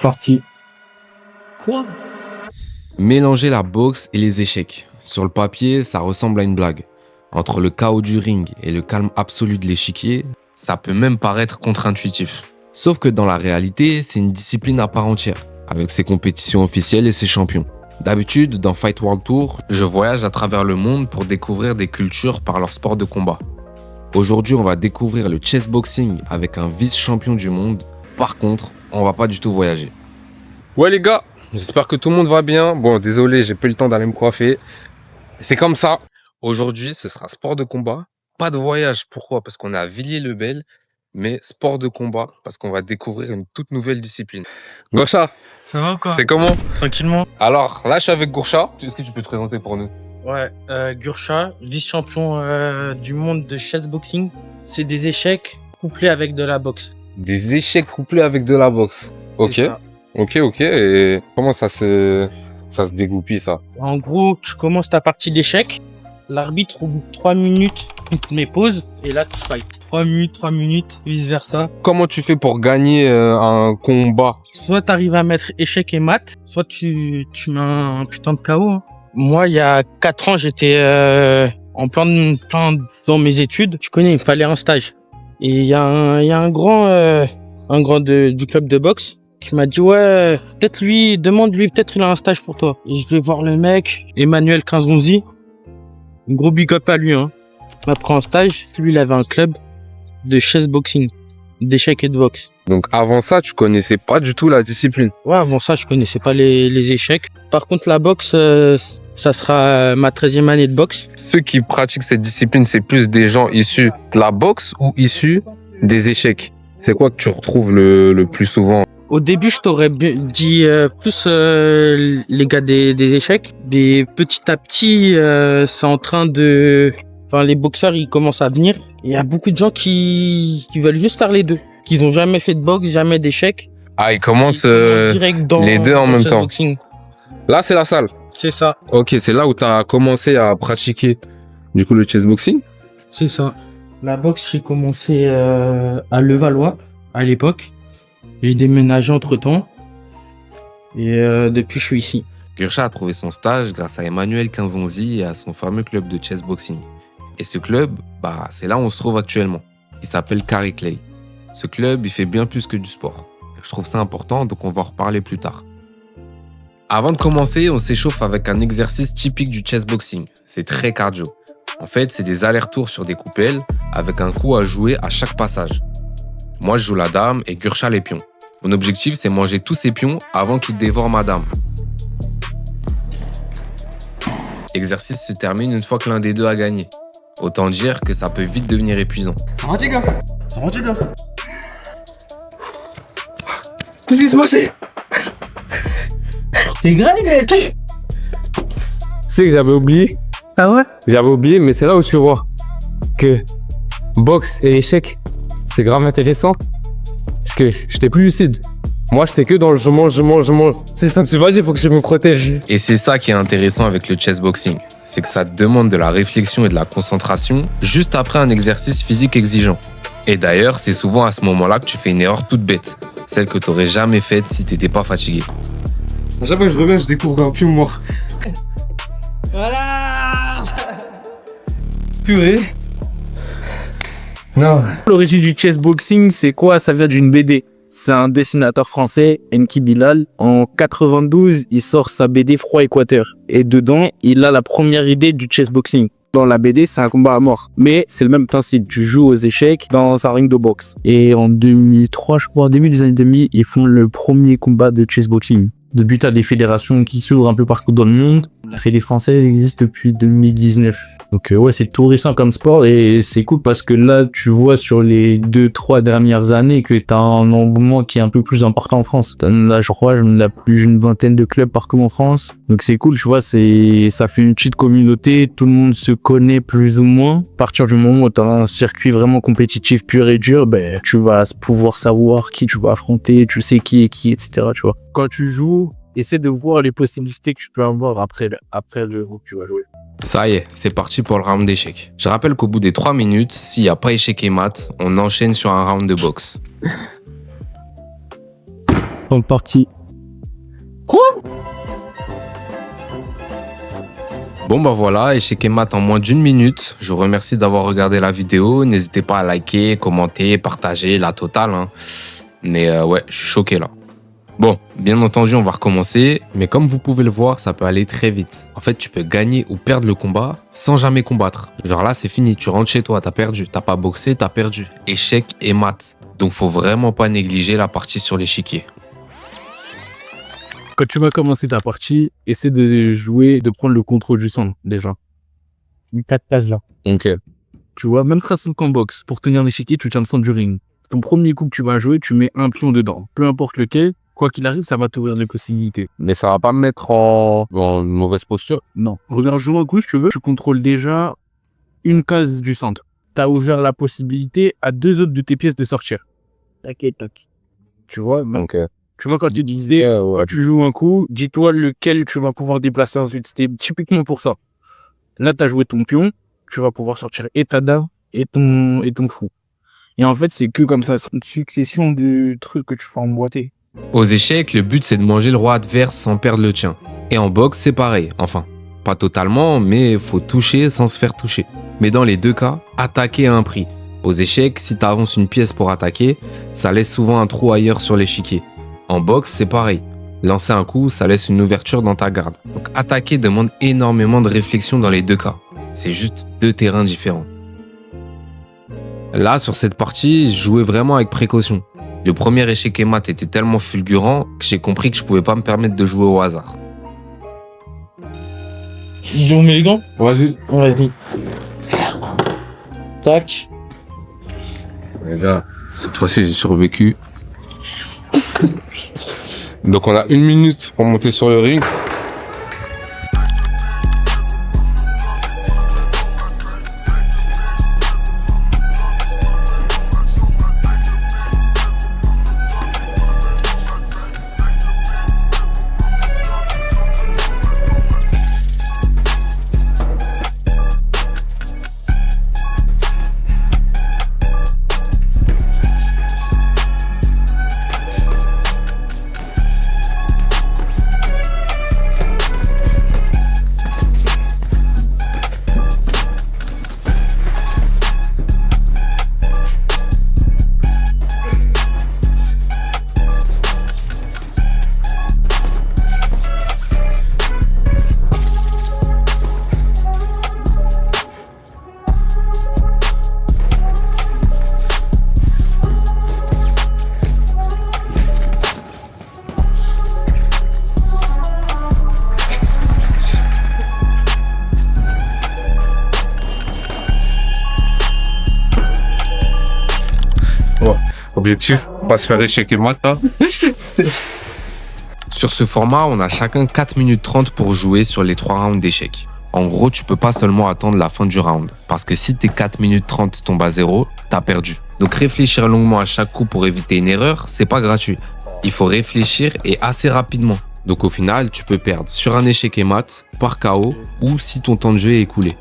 parti. Quoi? Mélanger la boxe et les échecs. Sur le papier, ça ressemble à une blague. Entre le chaos du ring et le calme absolu de l'échiquier, ça peut même paraître contre-intuitif. Sauf que dans la réalité, c'est une discipline à part entière, avec ses compétitions officielles et ses champions. D'habitude, dans Fight World Tour, je voyage à travers le monde pour découvrir des cultures par leur sport de combat. Aujourd'hui, on va découvrir le chess boxing avec un vice-champion du monde. Par contre, on va pas du tout voyager. Ouais les gars, j'espère que tout le monde va bien. Bon, désolé, j'ai pas eu le temps d'aller me coiffer. C'est comme ça. Aujourd'hui, ce sera sport de combat. Pas de voyage. Pourquoi? Parce qu'on est à Villiers-le-Bel. Mais sport de combat, parce qu'on va découvrir une toute nouvelle discipline. Gorsha, Ça va quoi? c'est comment? Tranquillement. Alors, là, je suis avec Gorsha. Est-ce que tu peux te présenter pour nous? Ouais, Gursha, vice-champion du monde de chess boxing. C'est des échecs couplés avec de la boxe. Des échecs couplés avec de la boxe. Ok, C'est ça. ok. Et comment ça se dégoupille, ça? En gros, tu commences ta partie d'échecs. L'arbitre, au bout de 3 minutes, il te met pause. Et là, tu fight. 3 minutes, vice-versa. Comment tu fais pour gagner un combat? Soit tu arrives à mettre échec et mat, soit tu mets un putain de KO. Hein. Moi, il y a 4 ans, j'étais en plein dans mes études. Tu connais, il me fallait un stage. Et il y a un grand du club de boxe qui m'a dit ouais, peut-être lui, demande-lui, peut-être il a un stage pour toi. Et je vais voir le mec, Emmanuel Quinzonzi. Gros big up à lui, hein. Il m'a pris en stage. Lui, il avait un club de chess boxing, d'échecs et de boxe. Donc avant ça, tu connaissais pas du tout la discipline. Ouais, avant ça, je connaissais pas les échecs. Par contre, la boxe, ça sera ma 13e année de boxe. Ceux qui pratiquent cette discipline, c'est plus des gens issus de la boxe ou issus des échecs? C'est quoi que tu retrouves le plus souvent? Au début, je t'aurais dit plus les gars des échecs. Mais petit à petit, c'est en train de... Enfin, les boxeurs, ils commencent à venir. Il y a beaucoup de gens qui veulent juste faire les deux. Qui n'ont jamais fait de boxe, jamais d'échecs. Ah, ils commencent direct dans les deux en dans même le temps. boxing. Là, c'est la salle. C'est ça, Ok, c'est là où tu as commencé à pratiquer du coup le chess boxing. c'est ça. La boxe, j'ai commencé à Levallois à l'époque. J'ai déménagé entre-temps. Et depuis, je suis ici. Gursha a trouvé son stage grâce à Emmanuel Quinzonzi et à son fameux club de chess boxing. Et ce club, c'est là où on se trouve actuellement. Il s'appelle Carrie Clay. Ce club, il fait bien plus que du sport. Je trouve ça important, donc on va en reparler plus tard. Avant de commencer, on s'échauffe avec un exercice typique du chess boxing. C'est très cardio. En fait, c'est des allers-retours sur des coupelles avec un coup à jouer à chaque passage. Moi, je joue la dame et Gursha les pions. Mon objectif, c'est manger tous ces pions avant qu'ils dévorent ma dame. L'exercice se termine une fois que l'un des deux a gagné. Autant dire que ça peut vite devenir épuisant. Ça va, les gars? Ça va, les gars? Qu'est-ce qui s'est passé? T'es grave, mec! Tu sais que j'avais oublié. Ah ouais? J'avais oublié, mais c'est là où tu vois que boxe et échec, c'est grave intéressant. Parce que j'étais plus lucide. Moi, j'étais que dans le je mange. C'est ça que tu vas dire, il faut que je me protège. Et c'est ça qui est intéressant avec le chess boxing. C'est que ça te demande de la réflexion et de la concentration juste après un exercice physique exigeant. Et d'ailleurs, c'est souvent à ce moment-là que tu fais une erreur toute bête. Celle que t'aurais jamais faite si t'étais pas fatigué. À chaque fois que je reviens, je découvre un pion mort. Voilà! Purée. Non. L'origine du chess boxing, c'est quoi? Ça vient d'une BD. C'est un dessinateur français, Enki Bilal. En 92, il sort sa BD Froid Équateur. Et dedans, il a la première idée du chess boxing. Dans la BD, c'est un combat à mort. Mais c'est le même principe. Tu joues aux échecs dans un ring de boxe. Et en 2003, je crois, en début des années 2000, ils font le premier combat de chess boxing. Depuis, t'as des fédérations qui s'ouvrent un peu partout dans le monde. La fédé française existe depuis 2019. Donc ouais, c'est tout récent comme sport et c'est cool parce que là, tu vois sur les 2-3 dernières années que t'as un engouement qui est un peu plus important en France. Là, je crois, on a plus d'une vingtaine de clubs partout en France. Donc c'est cool, tu vois, ça fait une petite communauté, tout le monde se connaît plus ou moins. À partir du moment où t'as un circuit vraiment compétitif pur et dur, tu vas pouvoir savoir qui tu vas affronter, tu sais qui est qui, etc., tu vois. Quand tu joues, essaie de voir les possibilités que tu peux avoir après le groupe que tu vas jouer. Ça y est, c'est parti pour le round d'échecs. Je rappelle qu'au bout des 3 minutes, s'il n'y a pas échec et mat, on enchaîne sur un round de boxe. En partie. Bon bah voilà, échec et mat en moins d'1 minute. Je vous remercie d'avoir regardé la vidéo. N'hésitez pas à liker, commenter, partager, la totale. Hein. Mais ouais, je suis choqué là. Bon, bien entendu, on va recommencer. Mais comme vous pouvez le voir, ça peut aller très vite. En fait, tu peux gagner ou perdre le combat sans jamais combattre. Genre là, c'est fini. Tu rentres chez toi, t'as perdu. T'as pas boxé, t'as perdu. Échec et mat. Donc faut vraiment pas négliger la partie sur l'échiquier. Quand tu vas commencer ta partie, essaie de jouer, de prendre le contrôle du centre, déjà. Une 4 cases là. Ok. Tu vois, même trace en boxe, pour tenir l'échiquier, tu tiens le centre du ring. Ton premier coup que tu vas jouer, tu mets un pion dedans. Peu importe lequel, quoi qu'il arrive, ça va t'ouvrir des possibilités. Mais ça va pas me mettre en mauvaise posture. Non. Regarde, joue un coup, si tu veux, tu contrôles déjà une case du centre. T'as ouvert la possibilité à 2 autres de tes pièces de sortir. Tac et tac. Tu vois, Ok. tu vois, quand tu disais, quand tu joues un coup, dis-toi lequel tu vas pouvoir déplacer ensuite. C'était typiquement pour ça. Là, t'as joué ton pion, tu vas pouvoir sortir et ta dame et ton fou. Et en fait, c'est que comme ça, c'est une succession de trucs que tu fais emboîter. Aux échecs, le but c'est de manger le roi adverse sans perdre le tien. Et en boxe, c'est pareil. Enfin, pas totalement, mais faut toucher sans se faire toucher. Mais dans les deux cas, attaquer a un prix. Aux échecs, si tu avances une pièce pour attaquer, ça laisse souvent un trou ailleurs sur l'échiquier. En boxe, c'est pareil. Lancer un coup, ça laisse une ouverture dans ta garde. Donc attaquer demande énormément de réflexion dans les deux cas. C'est juste 2 terrains différents. Là, sur cette partie, je jouais vraiment avec précaution. Le premier échec et mat était tellement fulgurant que j'ai compris que je pouvais pas me permettre de jouer au hasard. On met les gants? Vas-y. Vas-y. Tac. Les gars, cette fois-ci, j'ai survécu. Donc, on a 1 minute pour monter sur le ring. Objectif, pas se faire échec et mat, là. Sur ce format, on a chacun 4 minutes 30 pour jouer sur les 3 rounds d'échecs. En gros, tu peux pas seulement attendre la fin du round. Parce que si tes 4 minutes 30 tombent à 0, t'as perdu. Donc réfléchir longuement à chaque coup pour éviter une erreur, c'est pas gratuit. Il faut réfléchir et assez rapidement. Donc au final, tu peux perdre sur un échec et mat, par KO ou si ton temps de jeu est écoulé.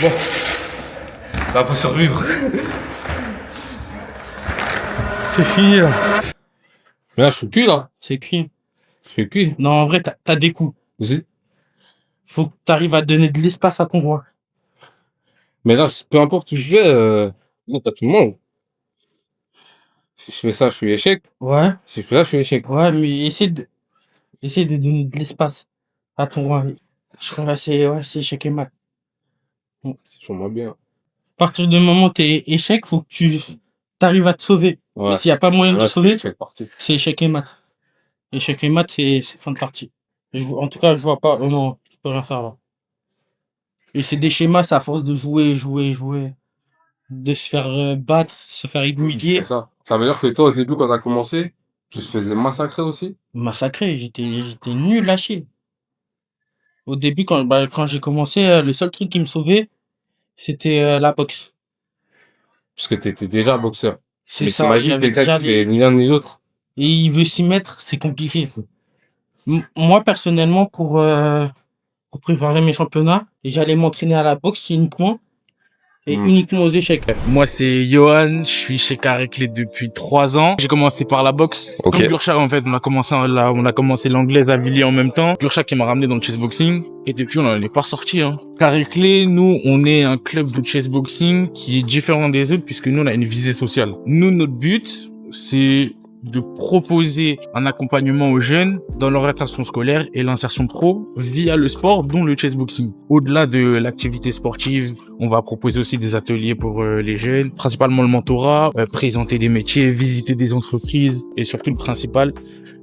Bon. Là, faut survivre. C'est fini, là. Mais là, je suis cuit, là. C'est cuit. Je suis cuit. Non, en vrai, t'as des coups. Vas-y. Faut que t'arrives à donner de l'espace à ton roi. Mais là, peu importe où je vais, non, t'as tout le monde. Si je fais ça, je suis échec. Ouais. Si je fais ça, je suis échec. Ouais, mais essaie de donner de l'espace à ton roi. Je crois que c'est échec et mat. C'est sûrement bien. À partir du moment où t'es échec, faut que tu t'arrives à te sauver. Ouais. Et s'il y a pas moyen de Là, te sauver, c'est parti. c'est échec et mat. Échec et mat, c'est fin de partie. En tout cas, je vois pas. Non, tu peux rien faire là. Et c'est des schémas, c'est à force de jouer, de se faire battre, se faire humilier. C'est ça. Ça veut dire que toi, au début, quand t'as commencé, tu te faisais massacrer aussi? Massacré, j'étais nul à chier. Au début, quand j'ai commencé, le seul truc qui me sauvait, c'était la boxe. Parce que t'étais déjà boxeur. C'est Mais ça, t'imagines j'avais quelqu'un déjà qui fait ni l'un ni l'autre. Et il veut s'y mettre, c'est compliqué. Moi, personnellement, pour préparer mes championnats, j'allais m'entraîner à la boxe uniquement et uniquement aux échecs. Moi, c'est Johan. Je suis chez Carré-Clé depuis 3 ans. J'ai commencé par la boxe. Ok. Comme Gurchak, en fait, on a commencé l'anglaise à Villiers en même temps. Gurchak qui m'a ramené dans le chessboxing. Et depuis, on n'en est pas ressorti, hein. Carré-Clé, nous, on est un club de chessboxing qui est différent des autres puisque nous, on a une visée sociale. Nous, notre but, c'est de proposer un accompagnement aux jeunes dans leur insertion scolaire et l'insertion pro via le sport, dont le chessboxing. Au-delà de l'activité sportive, on va proposer aussi des ateliers pour les jeunes, principalement le mentorat, présenter des métiers, visiter des entreprises et surtout le principal,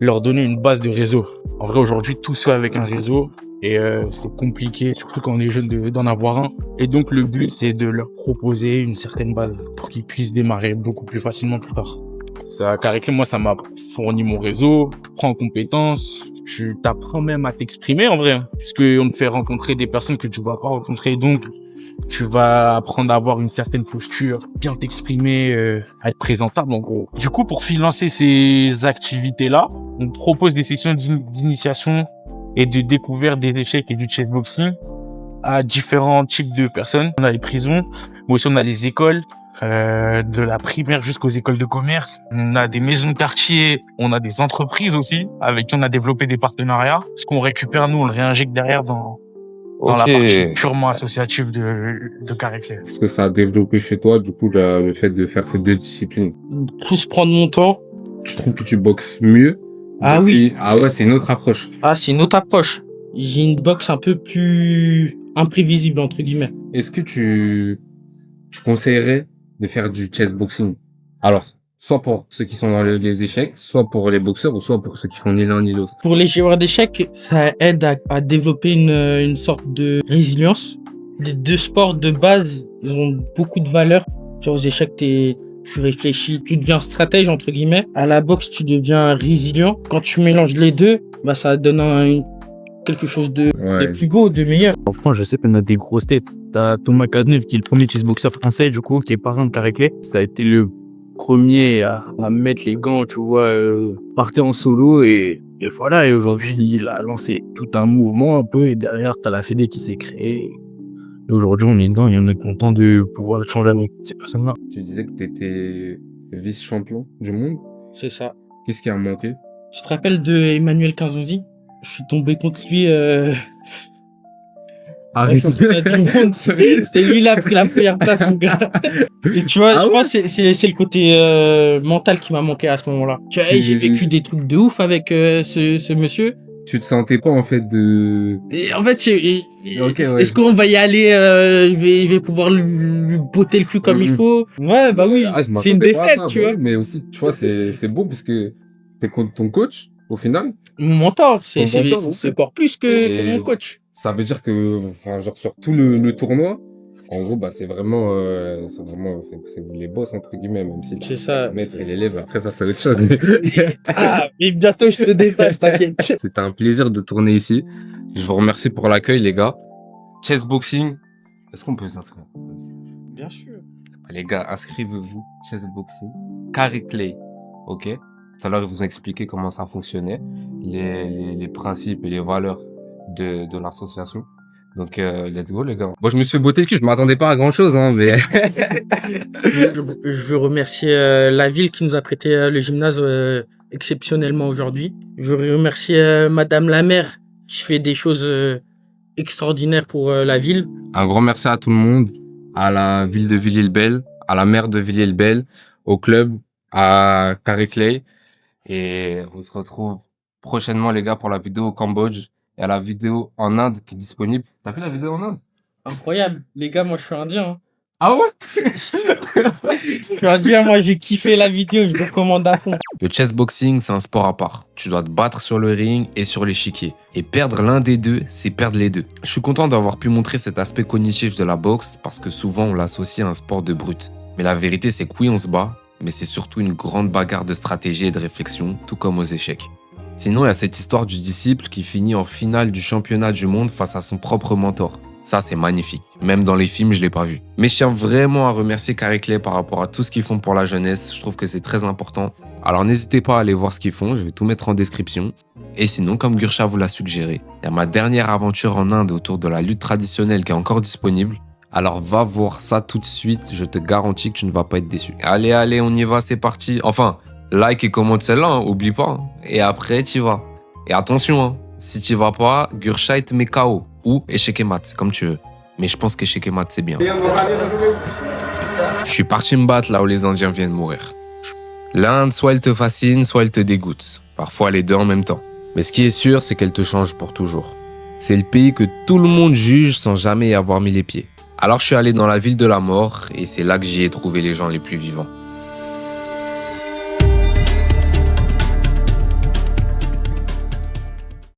leur donner une base de réseau. En vrai, aujourd'hui, tout se fait avec un réseau et c'est compliqué, surtout quand on est jeune, d'en avoir un. Et donc, le but, c'est de leur proposer une certaine base pour qu'ils puissent démarrer beaucoup plus facilement plus tard. Ça, Carré-Clé, moi, ça m'a fourni mon réseau. Tu prends en compétences. Tu t'apprends même à t'exprimer, en vrai. Puisque on te fait rencontrer des personnes que tu vas pas rencontrer. Donc, tu vas apprendre à avoir une certaine posture, bien t'exprimer, à être présentable, en gros. Du coup, pour financer ces activités-là, on propose des sessions d'initiation et de découverte des échecs et du chessboxing à différents types de personnes. On a les prisons, mais aussi on a les écoles, de la primaire jusqu'aux écoles de commerce. On a des maisons de quartier, on a des entreprises aussi avec qui on a développé des partenariats. Ce qu'on récupère, nous, on le réinjecte derrière dans la partie purement associative de Carré-Clé. Est-ce que ça a développé chez toi, du coup, le fait de faire ces deux disciplines? Plus prendre mon temps. Tu trouves que tu boxes mieux? Ah oui. Ah ouais, c'est une autre approche. Ah, c'est une autre approche. J'ai une boxe un peu plus imprévisible, entre guillemets. Est-ce que tu conseillerais de faire du chessboxing? Alors, soit pour ceux qui sont dans les échecs, soit pour les boxeurs, ou soit pour ceux qui font ni l'un ni l'autre. Pour les joueurs d'échecs, ça aide à développer une sorte de résilience. Les deux sports de base, ils ont beaucoup de valeur. Genre aux échecs, tu réfléchis, tu deviens stratège, entre guillemets. À la boxe, tu deviens résilient. Quand tu mélanges les deux, bah, ça donne quelque chose de plus beau, de meilleur. En France, je sais qu'on a des grosses têtes. T'as Thomas Cazeneuve, qui est le premier chessboxer français, du coup, qui est parrain de Carré-Clé. Ça a été le premier à mettre les gants, tu vois, partir en solo et voilà. Et aujourd'hui, il a lancé tout un mouvement un peu et derrière, t'as la Fédé qui s'est créée. Et aujourd'hui, on est dedans et on est content de pouvoir changer avec ces personnes-là. Tu disais que tu étais vice-champion du monde. C'est ça. Qu'est-ce qui a manqué? Tu te rappelles de Emmanuel Quinzonzi? Je suis tombé contre lui. C'est lui, il a pris la première place, mon gars. Et tu vois, je pense que c'est le côté mental qui m'a manqué à ce moment-là. Tu vois, j'ai vécu des trucs de ouf avec ce monsieur. Tu te sentais pas en fait de... Et en fait, est-ce qu'on va y aller, je vais pouvoir lui botter le cul comme il faut? Ouais, bah oui, c'est une défaite, tu vois. Mais aussi, tu vois, c'est beau parce que t'es contre ton coach, au final. Mon mentor, c'est encore plus que mon coach. Ça veut dire que, enfin, genre sur tout le tournoi, en gros, bah, c'est vraiment, c'est vous les boss, entre guillemets, même si c'est ça. Le maître et l'élève, après ça, c'est autre chose. Ah, mais bientôt, je te dépasse, t'inquiète. C'était un plaisir de tourner ici. Je vous remercie pour l'accueil, les gars. Chessboxing. Est-ce qu'on peut s'inscrire? Bien sûr. Les gars, inscrivez-vous. Chessboxing. Carré-Clé. Ok? Tout à l'heure, ils vous ont expliqué comment ça fonctionnait, les principes et les valeurs de l'association. Donc, let's go, les gars. Bon, je me suis fait botter le cul, je m'attendais pas à grand chose, hein, mais. Je veux remercier la ville qui nous a prêté le gymnase exceptionnellement aujourd'hui. Je veux remercier Madame la maire qui fait des choses extraordinaires pour la ville. Un grand merci à tout le monde, à la ville de Villiers-le-Bel, à la maire de Villiers-le-Bel, au club, à Carrie Clay. Et on se retrouve prochainement, les gars, pour la vidéo au Cambodge et à la vidéo en Inde qui est disponible. T'as fait la vidéo en Inde? Incroyable. Les gars, moi je suis indien. Hein. Ah ouais? Je suis indien, moi j'ai kiffé la vidéo, je recommande à fond. Le chessboxing, c'est un sport à part. Tu dois te battre sur le ring et sur l'échiquier. Et perdre l'un des deux, c'est perdre les deux. Je suis content d'avoir pu montrer cet aspect cognitif de la boxe parce que souvent on l'associe à un sport de brute. Mais la vérité, c'est que oui, on se bat, mais c'est surtout une grande bagarre de stratégie et de réflexion, tout comme aux échecs. Sinon, il y a cette histoire du disciple qui finit en finale du championnat du monde face à son propre mentor. Ça, c'est magnifique. Même dans les films, je l'ai pas vu. Mais je tiens vraiment à remercier Carrie Clay par rapport à tout ce qu'ils font pour la jeunesse. Je trouve que c'est très important. Alors n'hésitez pas à aller voir ce qu'ils font, je vais tout mettre en description. Et sinon, comme Gursha vous l'a suggéré, il y a ma dernière aventure en Inde autour de la lutte traditionnelle qui est encore disponible. Alors va voir ça tout de suite, je te garantis que tu ne vas pas être déçu. Allez, on y va, c'est parti. Enfin, like et commente celle-là, hein, oublie pas. Hein. Et après, tu vas. Et attention, hein, si tu vas pas, Gursha te met KO. Ou échec et mat, c'est comme tu veux. Mais je pense qu'échec et mat, c'est bien. Je suis parti me battre là où les Indiens viennent mourir. L'Inde, soit elle te fascine, soit elle te dégoûte. Parfois les deux en même temps. Mais ce qui est sûr, c'est qu'elle te change pour toujours. C'est le pays que tout le monde juge sans jamais y avoir mis les pieds. Alors je suis allé dans la ville de la mort et c'est là que j'y ai trouvé les gens les plus vivants.